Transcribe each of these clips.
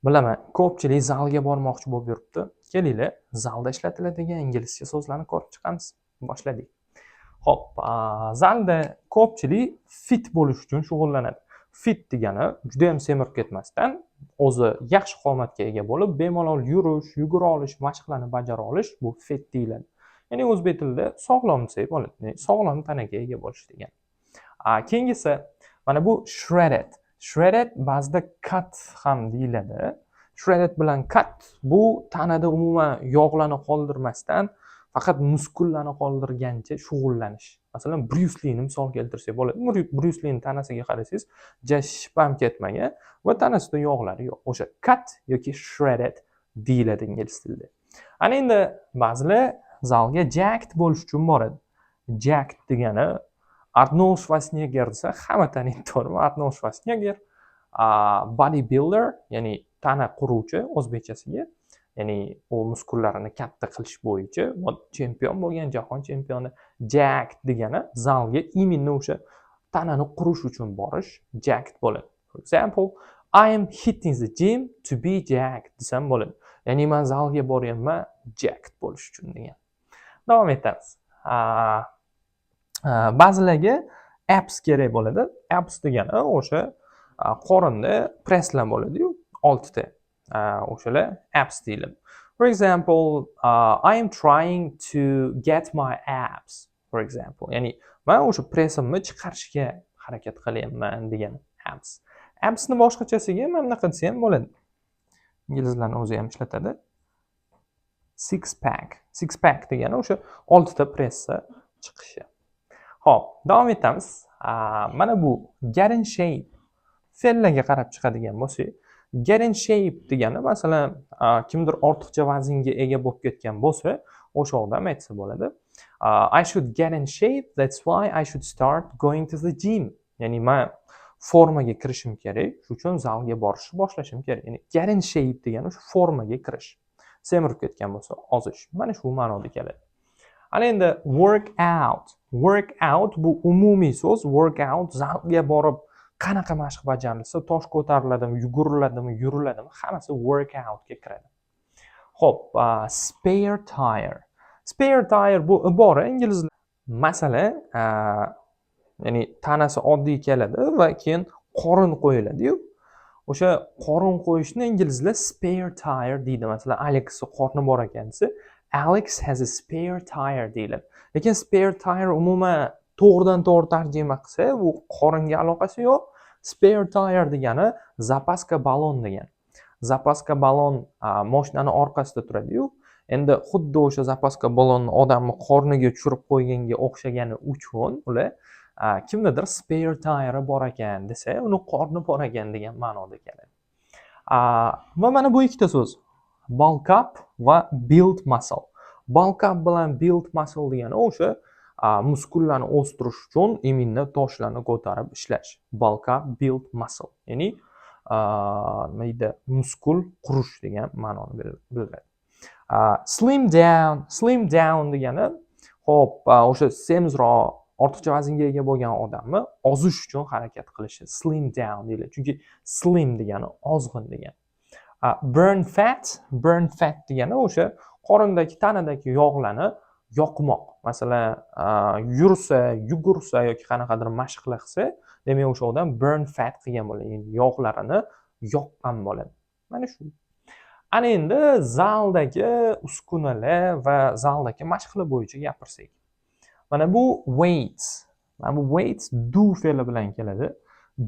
Bilaman, ko'pchilik zalga bormoqchi bo'lib yuribdi. Kelinglar, zalda ishlatiladigan inglizcha so'zlarni ko'rib chiqamiz. Boshladik. Xo'p, zalda ko'pchilik fit bo'lish uchun shug'ullanadi. Fit degani juda ham semirib ketmasdan, o'zi yaxshi qomatga ega bo'lib, bemalol yurish, yugura olish, mashqlarni bajara olish bu fit deyiladi. Ya'ni o'zbek tilida sog'lom desak bo'ladi. Ya'ni sog'lom tanaga ega bo'lish degan. Keyingisi mana bu shredded. Shredded ba'zida cut ham deyiladi. Shredded bilan cut bu tanada umuman yog'larni qoldirmasdan faqat muskullarni qoldirgancha shug'ullanish. Masalan, Bruce Lee'ni misol keltirsak bo'ladi. Bruce Lee'ning tanasiga qarasangiz, ship ham ketmagan va tanasida yog'lari yo'q. O'sha cut yoki shredded deyiladi ingliz tilida. Ana endi ba'zilar zalga jacked bo'lish uchun boradi. Jacked degani Arnold Schwarzenegger desa hamma taniydi, to'g'rimi? Arnold Schwarzenegger bodybuilder, ya'ni tana quruvchi o'zbekchasiga, ya'ni u muskullarini katta qilish bo'yicha chempion bo'lgan, jahon chempioni. Jacked degani zalga именно o'sha tanani qurish uchun borish jacked bo'ladi. For example, I am hitting the gym to be jacked desam bo'ladi. Ya'ni men zalga boryapman jacked bo'lish uchun degan. Davom etamiz. Ba'zilarga abs kerak bo'ladi. Abs degani o'sha qorinda presslar bo'ladi-yu, oltita. O'shalar abs deyiladi. For example, I am trying to get my abs, for example. Ya'ni men o'sha pressimni chiqarishga harakat qilyapman degan abs. Absni boshqachasiga mana bunaqa desa ham bo'ladi. Inglizlarning o'zi ham ishlatadi. Six pack. Six pack degani o'sha 6 ta pressa chiqishi. Xo'p, davom etamiz. Mana bu get in shape. Fe'llarga qarab chiqadigan bo'lsak, get in shape degani masalan, kimdir ortiqcha vaznga ega bo'lib ketgan bo'lsa, o'sha odam aytsa bo'ladi. I should get in shape, that's why I should start going to the gym. Ya'ni men formaga kirishim kerak, shuning uchun zalga borishni boshlashim kerak. Ya'ni get in shape degani o'sha formaga kirish. Semirib ketgan bo'lsa, ozish. Mana shu ma'noda keladi. Ana endi work out. Work out bu umumiy so'z. Work out zalga borib qanaqa mashq bajarilsa, tosh ko'tariladimi, yuguriladimi, yuriladimi, hammasi work outga kiradi. Xo'p, spare tire. Spare tire bu ibora inglizlar. Masalan, ya'ni tanasi oddiy keladi va keyin qorin qo'yiladi-yu. O'sha qorin qo'yishni inglizlar spare tire deydi. Masalan, Alexning qorni bor ekan desa, Alex has a spare tire deyiladi. Lekin spare tire umuman to'g'ridan-to'g'ri tarjima qilsa, bu qoringa aloqasi yo'q. Spare tire degani zapaska balon degani. Zapaska balon mashinani orqasida turadi-yu. Endi xuddi o'sha zapaska balonni odamni qorniga tushirib qo'yganga o'xshagani uchun ular kimdadir spare tire bor ekan desa, uni qorni bor ekan degan ma'noda keladi. Va mana bu ikkita so'z. Bulk up va build muscle. Bulk up bilan build muscle degani o'sha muskullarni o'stirish uchun iminni toshlarni ko'tarib ishlash. Bulk up, build muscle. Ya'ni nima deydi, muskul qurish degan ma'noni bildiradi. Slim down degani, xo'p, o'sha semizroq, ortiqcha vaznga ega bo'lgan odamni ozish uchun harakat qilishi slim down deyiladi. Chunki slim degani ozg'in degani. Burn fat degani o'sha qorindagi, tanadagi yog'larni yoqmoq. Masalan, yursa, yugursa yoki qanaqadir mashqlar qilsa, demak o'sha odam burn fat qilgan bo'ladi. Ya'ni yog'larini yoqqan bo'ladi. Mana shu. Ana endi zaldagi uskunalar va zaldagi mashqlar bo'yicha gapirsak. Mana bu weights. Mana bu weights do fe'li bilan keladi.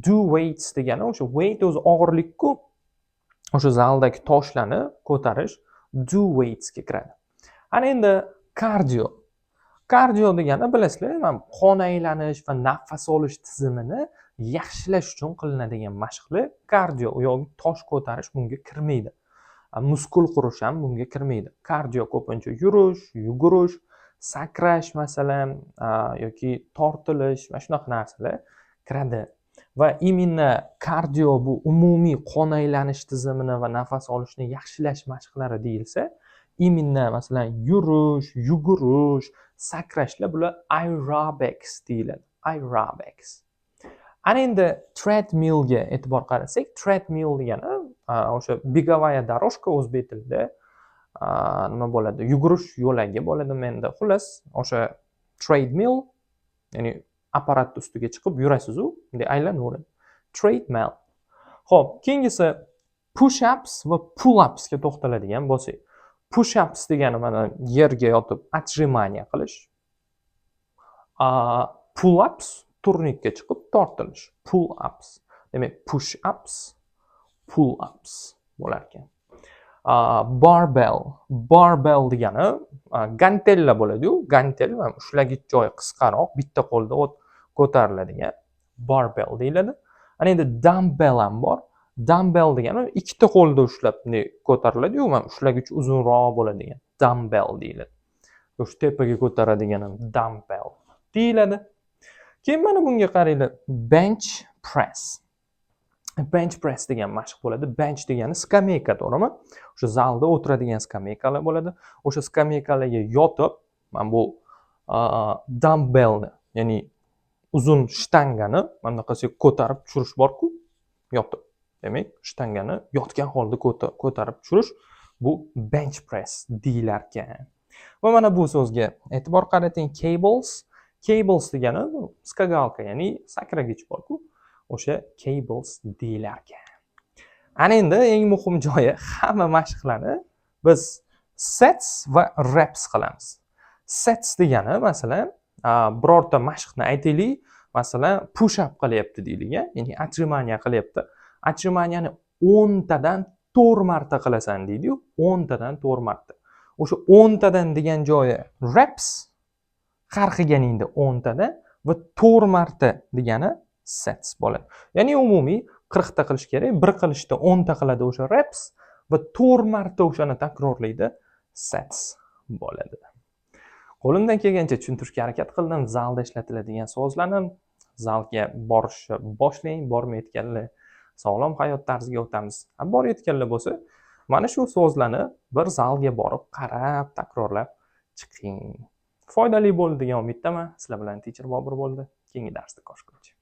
Do weights degani o'sha weight o'zi og'irlik-ku. O'sha zaldagi toshlarni ko'tarish do weights ga kiradi. Ana endi kardio. Kardio degani bilasizlar, qon aylanish va nafas olish tizimini yaxshilash uchun qilinadigan mashqlar kardio. U yoki tosh ko'tarish bunga kirmaydi. Muskul qurish ham bunga kirmaydi. Kardio ko'pincha yurish, yugurish, sakrash masalan yoki tortilish, mana shunaqa narsalar kiradi. Va imенно kardio bu umumiy qon aylanish tizimini va nafas olishni yaxshilash mashqlari deyilsa, imенно masalan yurish, yugurish, sakrashlar bular aerobics deyiladi. Aerobics. Ana endi treadmillga e'tibor qarasak, treadmill degani o'sha begovaya дорожка o'zbek tilida nima bo'ladi? Yugurish yo'lagi bo'ladi menda. Xullas, o'sha treadmill, ya'ni apparat ustiga chiqib yurasiz-u, bunday aylanaveradi. Treadmill. Xo'p, keyingisi push-ups va pull-ups ga to'xtaladigan bo'lsak. Push-ups degani mana yerga yotib отжимание qilish. Pull-ups turnikka chiqib tortilish. Pull-ups. Demak, push-ups, pull-ups bo'lar ekan. Barbell. Barbell degani gantella bo'ladi-yu. Gantel va ushlagich joyi qisqaroq, bitta qo'lda ko'tariladigan barbell deyiladi. Ana endi dumbbell ham bor. Dumbbell degani ikkita qo'lda ushlab ko'tariladi-yu, mana ushlagich uzunroq bo'ladigan dumbbell deyiladi. O'sha tepaga ko'taradigan ham dumbbell deyiladi. Keyin mana bunga qaranglar, bench press. Bench press degan mashq bo'ladi. Bench degani skameyka, to'g'rimi? O'sha zalda o'tiradigan skameykalar bo'ladi. O'sha skameykalarga yotib, mana bu dumbbellni, ya'ni uzun shtangani mana bunaqasiga ko'tarib tushirish bor-ku, yotib. Demak, shtangani yotgan holda ko'tarib tushirish bu bench press deyilar ekan. Va mana bu so'zga e'tibor qarating, cables. Cables degani skagalka, ya'ni sakragich bor-ku, o'sha cables deyilar ekan. Ana endi eng muhim joyi, hamma mashqlarni biz sets va reps qilamiz. Sets degani, masalan, birorta mashqni aytaylik, masalan, push up qilyapti deylik, ya'ni отжимание qilyapti. Отжиманиeni 10 tadan 4 marta qilasan deydi-yu, 10 tadan 4 marta. O'sha 10 tadan degan joyi reps, har qilganingda 10 tadan va 4 marta degani sets bo'ladi. Ya'ni umumiy 40 ta qilish kerak, bir qilishda 10 ta qiladi o'sha reps va 4 marta o'shani takrorlaydi, sets bo'ladi. Qo'limdan kelgancha tushuntirishga harakat qildim. Zalda ishlatiladigan so'zlarni zalga borishni boshlang, bormayotganlar sog'lom hayot tarziga o'tamiz. Borayotganlar bo'lsa, mana shu so'zlarni bir zalga borib, qarab, takrorlab chiqing. Foydali bo'ldi degan umiddaman. Sizlar bilan Teacher Bobur bo'ldi. Keyingi darsda ko'rishguncha.